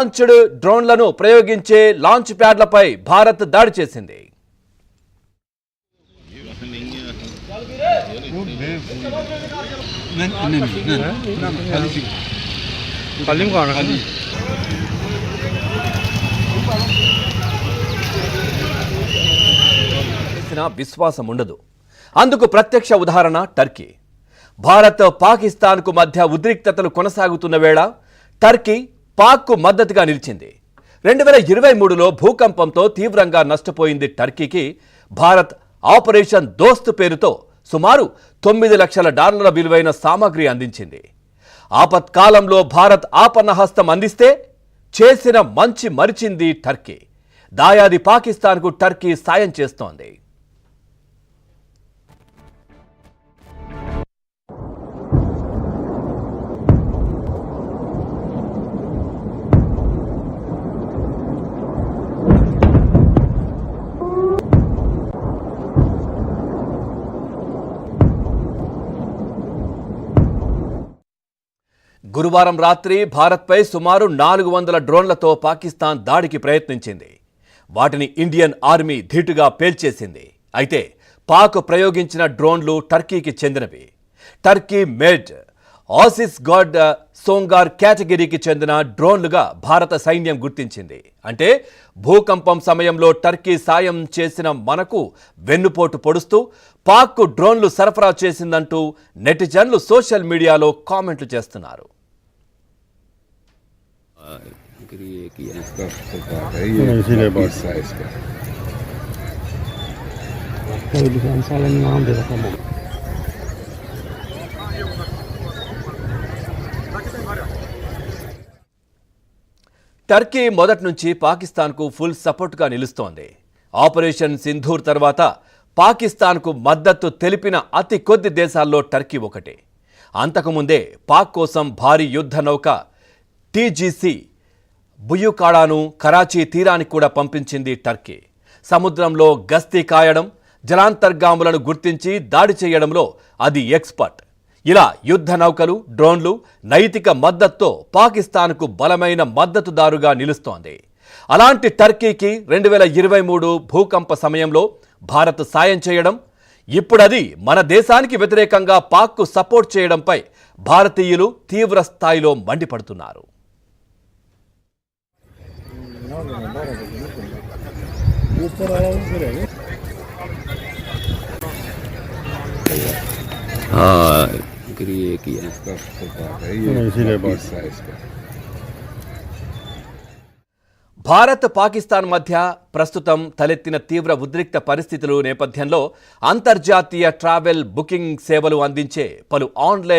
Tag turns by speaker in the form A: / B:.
A: Launched డ్రోన్లను ప్రయోగించే launch ప్యాడ్లపై Bharat దాడి చేసింది. విశ్వాసం ఉండదు. అందుకు ప్రత్యక్ష ఉదాహరణ టర్కీ. భారత్ పాకిస్తాన్కు మధ్య ఉద్రిక్తతలు కొనసాగుతున్న వేళ టర్కీ పాక్కు మద్దతుగా నిలిచింది. 2023లో భూకంపంతో తీవ్రంగా నష్టపోయింది టర్కీకి. భారత్ ఆపరేషన్ దోస్త్ పేరుతో సుమారు $9 లక్షల విలువైన సామాగ్రి అందించింది. ఆపత్కాలంలో భారత్ ఆపన్నహస్తం అందిస్తే చేసిన మంచి మరిచింది టర్కీ. దాయాది పాకిస్తాన్కు టర్కీ సాయం చేస్తోంది. గురువారం రాత్రి భారత్పై సుమారు 400 డ్రోన్లతో పాకిస్తాన్ దాడికి ప్రయత్నించింది. వాటిని ఇండియన్ ఆర్మీ ధీటుగా పేల్చేసింది. అయితే పాక్ ప్రయోగించిన డ్రోన్లు టర్కీకి చెందినవి. టర్కీ మేడ్ ఆసిస్ గాడ్ సోంగార్ కేటగిరీకి చెందిన డ్రోన్లుగా భారత సైన్యం గుర్తించింది. అంటే భూకంపం సమయంలో టర్కీ సాయం చేసిన మనకు వెన్నుపోటు పొడుస్తూ పాక్కు డ్రోన్లు సరఫరా చేసిందంటూ నెటిజన్లు సోషల్ మీడియాలో కామెంట్లు చేస్తున్నారు. టర్కీ మొదటి నుంచి పాకిస్తాన్కు ఫుల్ సపోర్ట్గా నిలుస్తోంది. ఆపరేషన్ సింధూర్ తర్వాత పాకిస్తాన్కు మద్దతు తెలిపిన అతి కొద్ది దేశాల్లో టర్కీ ఒకటి. అంతకుముందే పాక్ కోసం భారీ యుద్ధ నౌక టీజీసీ బుయుకాడాను కరాచీ తీరానికి కూడా పంపించింది టర్కీ. సముద్రంలో గస్తీ కాయడం, జలాంతర్గాములను గుర్తించి దాడి చేయడంలో అది ఎక్స్పర్ట్. ఇలా యుద్ధ నౌకలు, డ్రోన్లు, నైతిక మద్దతుతో పాకిస్తాన్కు బలమైన మద్దతుదారుగా నిలుస్తోంది. అలాంటి టర్కీకి 2023 భూకంప సమయంలో భారత్ సాయం చేయడం, ఇప్పుడది మన దేశానికి వ్యతిరేకంగా పాక్కు సపోర్ట్ చేయడంపై భారతీయులు తీవ్ర స్థాయిలో మండిపడుతున్నారు. భారత్ పాకిస్తాన్ మధ్య ప్రస్తుతం తలెత్తిన తీవ్ర ఉద్రిక్త పరిస్థితుల నేపథ్యంలో అంతర్జాతీయ ట్రావెల్ బుకింగ్ సేవలు అందించే పలు ఆన్లైన్